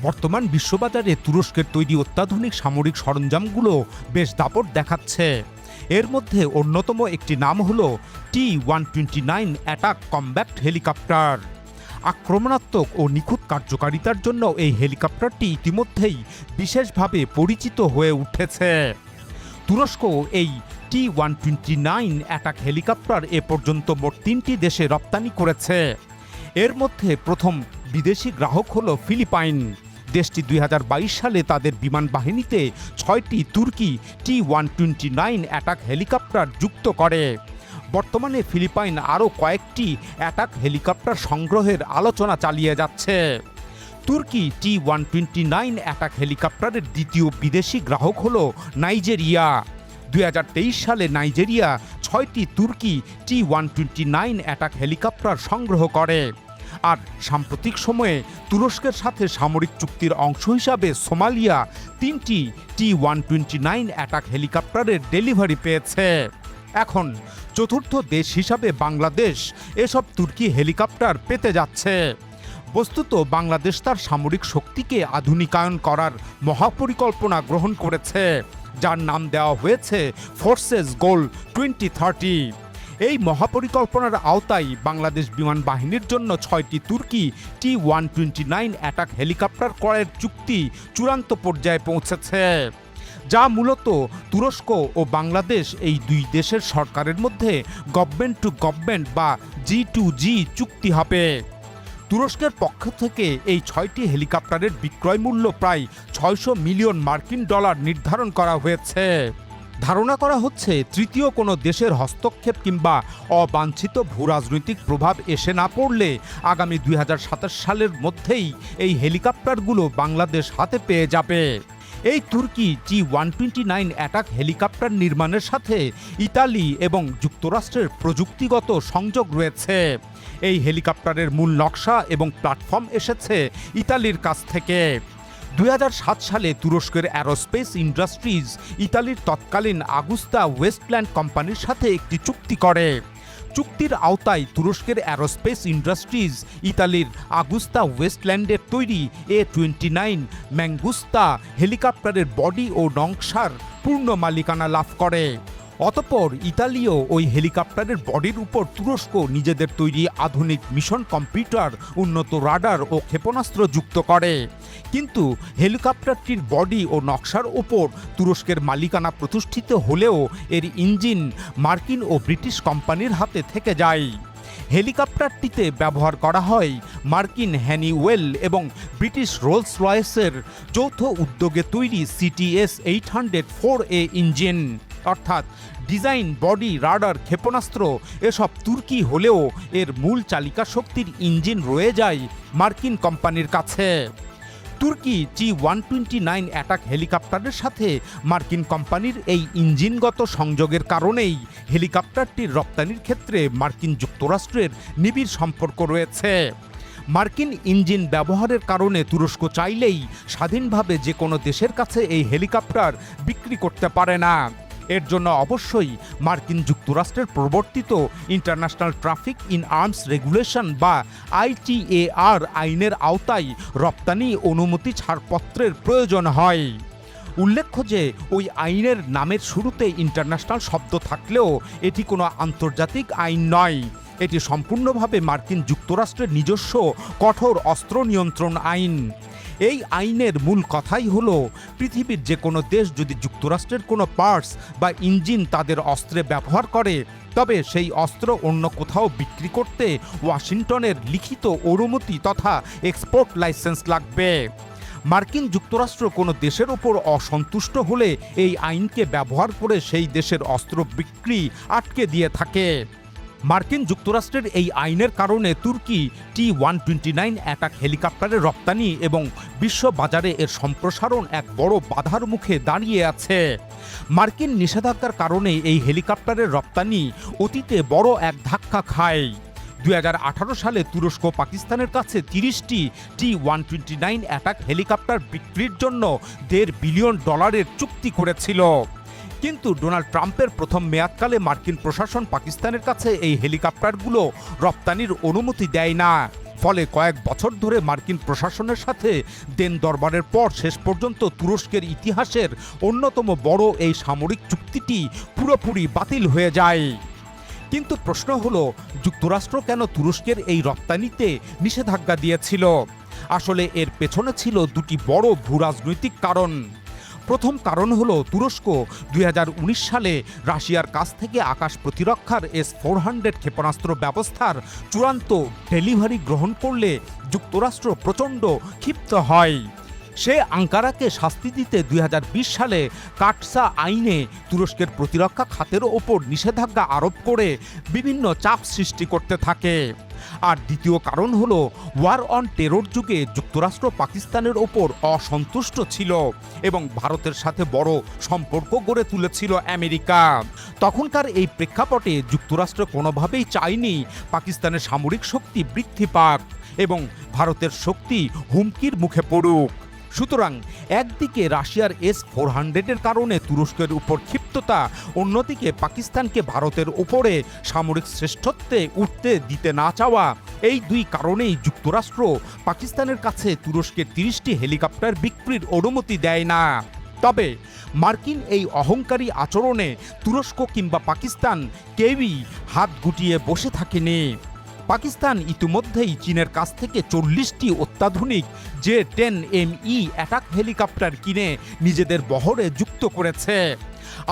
বর্তমান বিশ্ববাজারে তুরস্কের তৈরি অত্যাধুনিক সামরিক সরঞ্জামগুলো বেশ দাপট দেখাচ্ছে। এর মধ্যে অন্যতম একটি নাম হল T-129 অ্যাটাক কম্ব্যাট হেলিকপ্টার। আক্রমণাত্মক ও নিখুঁত কার্যকারিতার জন্য এই হেলিকপ্টারটি ইতিমধ্যেই বিশেষভাবে পরিচিত হয়ে উঠেছে। তুরস্ক এই T-129 অ্যাটাক হেলিকপ্টার এ পর্যন্ত মোট ৩টি দেশে রপ্তানি করেছে। এর মধ্যে প্রথম বিদেশি গ্রাহক হল ফিলিপাইন। দেশটি ২০২২ সালে তাদের বিমান বাহিনীতে ৬টি তুর্কি T-129 অ্যাটাক হেলিকপ্টার যুক্ত করে। বর্তমানে ফিলিপাইন আরও কয়েকটি অ্যাটাক হেলিকপ্টার সংগ্রহের আলোচনা চালিয়ে যাচ্ছে। তুর্কি T-129 অ্যাটাক হেলিকপ্টারের দ্বিতীয় বিদেশি গ্রাহক হল নাইজেরিয়া। ২০২৩ সালে নাইজেরিয়া ৬টি তুর্কি T-129 অ্যাটাক হেলিকপ্টার সংগ্রহ করে। আর সাম্প্রতিক সময়ে তুরস্কের সাথে সামরিক চুক্তির অংশ হিসাবে সোমালিয়া ৩টি T-129 অ্যাটাক হেলিকপ্টারের ডেলিভারি পেয়েছে। এখন চতুর্থ দেশ হিসাবে বাংলাদেশ এসব তুর্কি হেলিকপ্টার পেতে যাচ্ছে। বস্তুত বাংলাদেশ তার সামরিক শক্তিকে আধুনিকায়ন করার মহাপরিকল্পনা গ্রহণ করেছে, যার নাম দেওয়া হয়েছে ফোর্সেস গোল 2030। এই মহাপরিকল্পনার আওতায় বাংলাদেশ বিমান বাহিনীর জন্য ৬টি তুর্কি T-129 অ্যাটাক হেলিকপ্টার ক্রয়ের চুক্তি চূড়ান্ত পর্যায়ে পৌঁছেছে, যা মূলত তুরস্ক ও বাংলাদেশ এই দুই দেশের সরকারের মধ্যে গভর্নমেন্ট টু গভর্নমেন্ট বা G2G চুক্তি হবে। তুরস্কের পক্ষ থেকে এই ৬টি হেলিকপ্টারের বিক্রয় মূল্য প্রায় ৬০০ মিলিয়ন মার্কিন ডলার নির্ধারণ করা হয়েছে। ধারণা করা হচ্ছে তৃতীয় কোনো দেশের হস্তক্ষেপ কিংবা অবাঞ্ছিত ভূরাজনৈতিক প্রভাব এসে না পড়লে আগামী ২০২৭ সালের মধ্যেই এই হেলিকপ্টারগুলো বাংলাদেশ হাতে পেয়ে যাবে। এই তুর্কি T-129 অ্যাটাক হেলিকপ্টার নির্মাণের সাথে ইতালি এবং যুক্তরাষ্ট্রের প্রযুক্তিগত সংযোগ রয়েছে। এই হেলিকপ্টারের মূল নকশা এবং প্ল্যাটফর্ম এসেছে ইতালির কাছ থেকে। ২০০৭ সালে তুরস্কের অ্যারোস্পেস ইন্ডাস্ট্রিজ ইতালির তৎকালীন আগুস্তা ওয়েস্টল্যান্ড কোম্পানির সাথে একটি চুক্তি করে। চুক্তির আওতায় তুরস্কের অ্যারোস্পেস ইন্ডাস্ট্রিজ ইতালির আগুস্তা ওয়েস্টল্যান্ডের তৈরি A-29 ম্যাঙ্গুস্তা হেলিকপ্টারের বডি ও নকশার পূর্ণ মালিকানা লাভ করে। অতঃপর ইতালীয় ওই হেলিকপ্টারের বডির উপর তুরস্ক নিজেদের তৈরি আধুনিক মিশন কম্পিউটার, উন্নত রাডার ও ক্ষেপণাস্ত্র যুক্ত করে। কিন্তু হেলিকপ্টারটির বডি ও নকশার ওপর তুরস্কের মালিকানা প্রতিষ্ঠিত হলেও এর ইঞ্জিন মার্কিন ও ব্রিটিশ কোম্পানির হাতে থেকে যায়। হেলিকপ্টারটিতে ব্যবহার করা হয় মার্কিন হ্যানিওয়েল এবং ব্রিটিশ রোলস রয়েসের যৌথ উদ্যোগে তৈরি CTS-800-4A ইঞ্জিন। অর্থাৎ ডিজাইন, বডি, রাডার, ক্ষেপণাস্ত্র এসব তুর্কি হলেও এর মূল চালিকা শক্তির ইঞ্জিন রয়ে যায় মার্কিন কোম্পানির কাছে। তুর্কি T-129 অ্যাটাক হেলিকপ্টারের সাথে মার্কিন কোম্পানির এই ইঞ্জিনগত সংযোগের কারণেই হেলিকপ্টারটির রপ্তানির ক্ষেত্রে মার্কিন যুক্তরাষ্ট্রের নিবিড় সম্পর্ক রয়েছে। মার্কিন ইঞ্জিন ব্যবহারের কারণে তুরস্ক চাইলেই স্বাধীনভাবে যে কোনো দেশের কাছে এই হেলিকপ্টার বিক্রি করতে পারে না। এর জন্য অবশ্যই মার্কিন যুক্তরাষ্ট্রের প্রবর্তিত international traffic in arms regulation বা ITAR আইনের আওতায় রপ্তানি অনুমতি ছাড়পত্রের প্রয়োজন হয়। উল্লেখ্য যে ওই আইনের নামের শুরুতে ইন্টারন্যাশনাল শব্দ থাকলেও এটি কোনো আন্তর্জাতিক আইন নয়। এটি সম্পূর্ণভাবে মার্কিন যুক্তরাষ্ট্রের নিজস্ব কঠোর অস্ত্র নিয়ন্ত্রণ আইন। এই আইনের মূল কথাই হলো পৃথিবীর যে কোনো দেশ যদি যুক্তরাষ্ট্রের কোনো পার্টস বা ইঞ্জিন তাদের অস্ত্রে ব্যবহার করে, তবে সেই অস্ত্র অন্য কোথাও বিক্রি করতে ওয়াশিংটনের লিখিত অনুমতি তথা এক্সপোর্ট লাইসেন্স লাগবে। মার্কিন যুক্তরাষ্ট্র কোনো দেশের ওপর অসন্তুষ্ট হলে এই আইনকে ব্যবহার করে সেই দেশের অস্ত্র বিক্রি আটকে দিয়ে থাকে। মার্কিন যুক্তরাষ্ট্রের এই আইনের কারণে তুর্কি T-129 অ্যাটাক হেলিকপ্টারের রপ্তানি এবং বিশ্ববাজারে এর সম্প্রসারণ এক বড় বাধার মুখে দাঁড়িয়ে আছে। মার্কিন নিষেধাজ্ঞার কারণে এই হেলিকপ্টারের রপ্তানি অতীতে বড় এক ধাক্কা খায়। ২০১৮ সালে তুরস্ক পাকিস্তানের কাছে ৩০টি T-129 অ্যাটাক হেলিকপ্টার বিক্রির জন্য $1.৫ বিলিয়ন চুক্তি করেছিল। কিন্তু ডোনাল্ড ট্রাম্পের প্রথম মেয়াদকালে মার্কিন প্রশাসন পাকিস্তানের কাছে এই হেলিকপ্টারগুলো রপ্তানির অনুমতি দেয় না। ফলে কয়েক বছর ধরে মার্কিন প্রশাসনের সাথে দেন দরবারের পর শেষ পর্যন্ত তুরস্কের ইতিহাসের অন্যতম বড় এই সামরিক চুক্তিটি পুরোপুরি বাতিল হয়ে যায়। কিন্তু প্রশ্ন হলো, যুক্তরাষ্ট্র কেন তুরস্কের এই রপ্তানিতে নিষেধাজ্ঞা দিয়েছিল? আসলে এর পেছনে ছিল দুটি বড় ভূরাজনৈতিক কারণ। প্রথম কারণ হলো, তুরস্ক 2019 সালে রাশিয়ার কাছ থেকে আকাশ প্রতিরক্ষার S-400 ক্ষেপণাস্ত্র ব্যবস্থার চূড়ান্ত ডেলিভারি গ্রহণ করলে যুক্তরাষ্ট্র প্রচণ্ড ক্ষিপ্ত হয়। সে আঙ্কারাকে শাস্তি দিতে 2020 সালে কাটসা আইনে তুরস্কের প্রতিরক্ষা খাতের ওপর নিষেধাজ্ঞা আরোপ করে বিভিন্ন চাপ সৃষ্টি করতে থাকে। আর দ্বিতীয় কারণ হলো, ওয়ার অন টেরর যুগে যুক্তরাষ্ট্র পাকিস্তানের ওপর অসন্তুষ্ট ছিল এবং ভারতের সাথে বড় সম্পর্ক গড়ে তুলেছিল আমেরিকা। তখনকার এই প্রেক্ষাপটে যুক্তরাষ্ট্র কোনোভাবেই চায়নি পাকিস্তানের সামরিক শক্তি বৃদ্ধি পাক এবং ভারতের শক্তি হুমকির মুখে পড়ুক। সুতরাং একদিকে রাশিয়ার S-400-এর কারণে তুরস্কের উপর ক্ষিপ্ততা, অন্যদিকে পাকিস্তানকে ভারতের উপরে সামরিক শ্রেষ্ঠত্বে উঠতে দিতে না চাওয়া, এই দুই কারণেই যুক্তরাষ্ট্র পাকিস্তানের কাছে তুরস্কের 30টি হেলিকপ্টার বিক্রির অনুমতি দেয় না। তবে মার্কিন এই অহংকারী আচরণে তুরস্ক কিংবা পাকিস্তান কেউই হাত গুটিয়ে বসে থাকেনি। পাকিস্তান ইতিমধ্যেই চীনের কাছ থেকে 40টি অত্যাধুনিক J-10ME অ্যাটাক হেলিকপ্টার কিনে নিজেদের বহরে যুক্ত করেছে।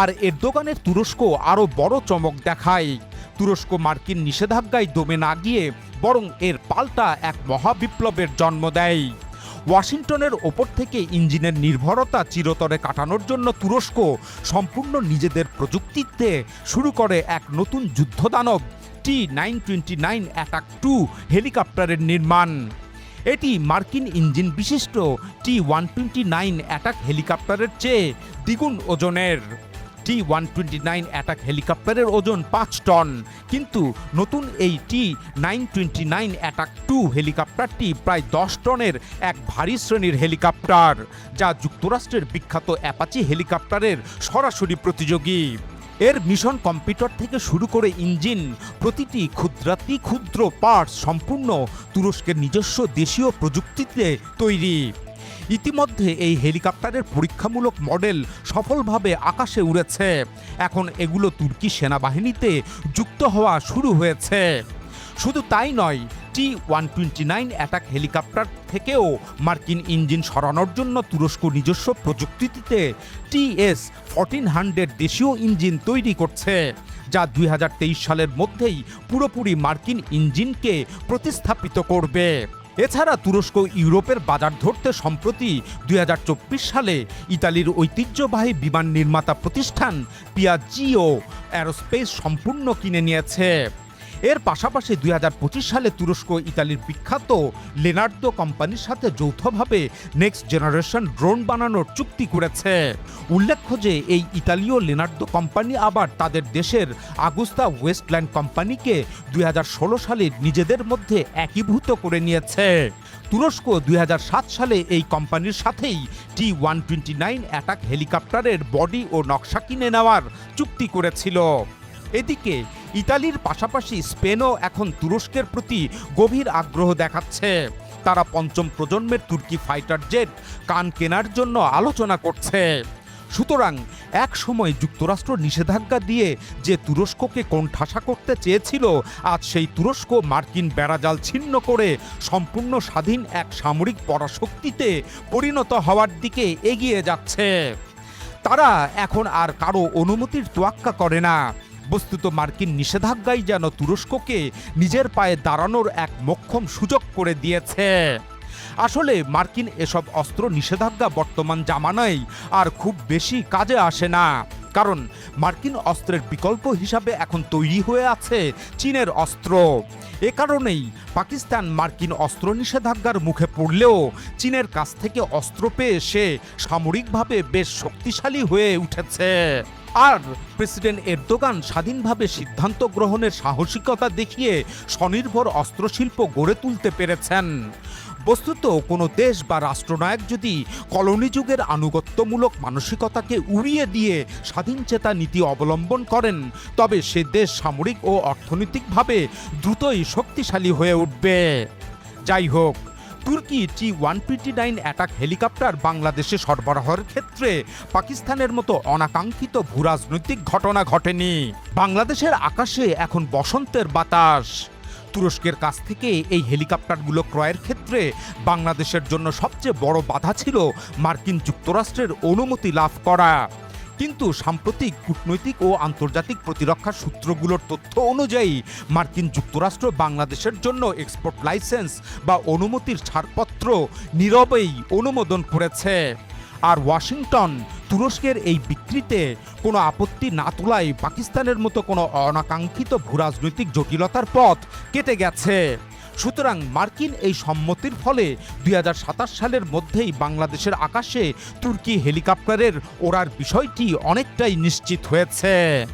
আর এরদোগানের তুরস্ক আরও বড় চমক দেখায়। তুরস্ক মার্কিন নিষেধাজ্ঞায় দমে না গিয়ে বরং এর পাল্টা এক মহাবিপ্লবের জন্ম দেয়। ওয়াশিংটনের ওপর থেকে ইঞ্জিনের নির্ভরতা চিরতরে কাটানোর জন্য তুরস্ক সম্পূর্ণ নিজেদের প্রযুক্তিতে শুরু করে এক নতুন যুদ্ধদানব T-929 অ্যাটাক 2 হেলিকপ্টারের নির্মাণ। এটি মার্কিন ইঞ্জিন বিশিষ্ট T-129 অ্যাটাক হেলিকপ্টারের চেয়ে দ্বিগুণ ওজনের। T-129 অ্যাটাক হেলিকপ্টারের ওজন 5 টন, কিন্তু নতুন এই T-929 অ্যাটাক 2 হেলিকপ্টারটি প্রায় 10 টনের এক ভারী শ্রেণীর হেলিকপ্টার, যা যুক্তরাষ্ট্রের বিখ্যাত অ্যাপাচি হেলিকপ্টারের সরাসরি প্রতিযোগী। এর মিশন কম্পিউটার থেকে শুরু করে ইঞ্জিন, প্রতিটি ক্ষুদ্রাতি ক্ষুদ্র পার্টস সম্পূর্ণ তুরস্কের নিজস্ব দেশীয় প্রযুক্তিতে তৈরি। ইতিমধ্যে এই হেলিকপ্টারের পরীক্ষামূলক মডেল সফলভাবে আকাশে উড়েছে। এখন এগুলো তুর্কি সেনাবাহিনীতে যুক্ত হওয়া শুরু হয়েছে। শুধু তাই নয়, T-129 অ্যাটাক হেলিকপ্টার থেকেও মার্কিন ইঞ্জিন সরানোর জন্য তুরস্ক নিজস্ব প্রযুক্তিতে TS-1400 দেশীয় ইঞ্জিন তৈরি করছে, যা 2023 সালের মধ্যেই পুরোপুরি মার্কিন ইঞ্জিনকে প্রতিস্থাপিত করবে। এছাড়া তুরস্ক ইউরোপের বাজার ধরতে সম্প্রতি 2024 সালে ইতালির ঐতিহ্যবাহী বিমান নির্মাতা প্রতিষ্ঠান পিয়াজিও অ্যারোস্পেস সম্পূর্ণ কিনে নিয়েছে। এর পাশাপাশি 2025 সালে তুরস্ক ইতালির বিখ্যাত লেনার্দো কোম্পানির সাথে যৌথভাবে নেক্সট জেনারেশন ড্রোন বানানোর চুক্তি করেছে। উল্লেখ্য যে এই ইতালীয় লেনার্দো কোম্পানি আবার তাদের দেশের আগুস্তা ওয়েস্টল্যান্ড কোম্পানিকে 2016 সালে নিজেদের মধ্যে একীভূত করে নিয়েছে। তুরস্ক 2007 সালে এই কোম্পানির সাথেই T-129 অ্যাটাক হেলিকপ্টারের বডি ও নকশা কিনে নেওয়ার চুক্তি করেছিল। এদিকে ইতালির পাশাপাশি স্পেনও এখন তুরস্কের প্রতি গভীর আগ্রহ দেখাচ্ছে। তারা পঞ্চম প্রজন্মের তুর্কি ফাইটার জেট কান কেনার জন্য আলোচনা করছে। সুতরাং এক সময় যুক্তরাষ্ট্র নিষেধাজ্ঞা দিয়ে যে তুরস্ককে কোণঠাসা করতে চেয়েছিল, আজ সেই তুরস্ক মার্কিন বেড়াজাল ছিন্ন করে সম্পূর্ণ স্বাধীন এক সামরিক পরাশক্তিতে পরিণত হওয়ার দিকে এগিয়ে যাচ্ছে। তারা এখন আর কারো অনুমতির তোয়াক্কা করে না। বস্তুত মার্কিন নিষেধাজ্ঞাই যেন তুরস্ককে নিজের পায়ে দাঁড়ানোর এক মোক্ষম সুযোগ করে দিয়েছে। আসলে মার্কিন এসব অস্ত্র নিষেধাজ্ঞা বর্তমান জামানায় আর খুব বেশি কাজে আসে না, কারণ মার্কিন অস্ত্রের বিকল্প হিসাবে এখন তৈরি হয়ে আছে চীনের অস্ত্র। এ কারণেই পাকিস্তান মার্কিন অস্ত্র নিষেধাজ্ঞার মুখে পড়লেও চীনের কাছ থেকে অস্ত্র পেয়ে সে সামরিকভাবে বেশ শক্তিশালী হয়ে উঠেছে। আর প্রেসিডেন্ট এরদোগান স্বাধীনভাবে সিদ্ধান্ত গ্রহণের সাহসিকতা দেখিয়ে স্বনির্ভর অস্ত্রশিল্প গড়ে তুলতে পেরেছেন। বস্তুত কোনো দেশ বা রাষ্ট্রনায়ক যদি কলোনি যুগের আনুগত্যমূলক মানসিকতাকে উড়িয়ে দিয়ে স্বাধীনচেতা নীতি অবলম্বন করেন, তবে সে দেশ সামরিক ও অর্থনৈতিকভাবে দ্রুতই শক্তিশালী হয়ে উঠবে। যাই হোক, তুর্কি T-129 অ্যাটাক হেলিকপ্টার বাংলাদেশে সরবরাহের ক্ষেত্রে পাকিস্তানের মতো অনাকাঙ্ক্ষিত ভূরাজনৈতিক ঘটনা ঘটেনি। বাংলাদেশের আকাশে এখন বসন্তের বাতাস। তুরস্কের কাছ থেকে এই হেলিকপ্টারগুলো ক্রয়ের ক্ষেত্রে বাংলাদেশের জন্য সবচেয়ে বড় বাধা ছিল মার্কিন যুক্তরাষ্ট্রের অনুমতি লাভ করা। কিন্তু সাম্প্রতিক কূটনৈতিক ও আন্তর্জাতিক প্রতিরক্ষা সূত্রগুলোর তথ্য অনুযায়ী মার্কিন যুক্তরাষ্ট্র বাংলাদেশের জন্য এক্সপোর্ট লাইসেন্স বা অনুমতির ছাড়পত্র নীরবেই অনুমোদন করেছে। আর ওয়াশিংটন তুরস্কের এই বিক্রিতে কোনো আপত্তি না তোলায় পাকিস্তানের মতো কোনো অনাকাঙ্ক্ষিত ভূরাজনৈতিক জটিলতার পথ কেটে গেছে। সুতরাং মার্কিন এই সম্মতির ফলে 2027 সালের মধ্যেই বাংলাদেশের আকাশে তুর্কি হেলিকপ্টারের ওড়ার বিষয়টি অনেকটাই নিশ্চিত হয়েছে।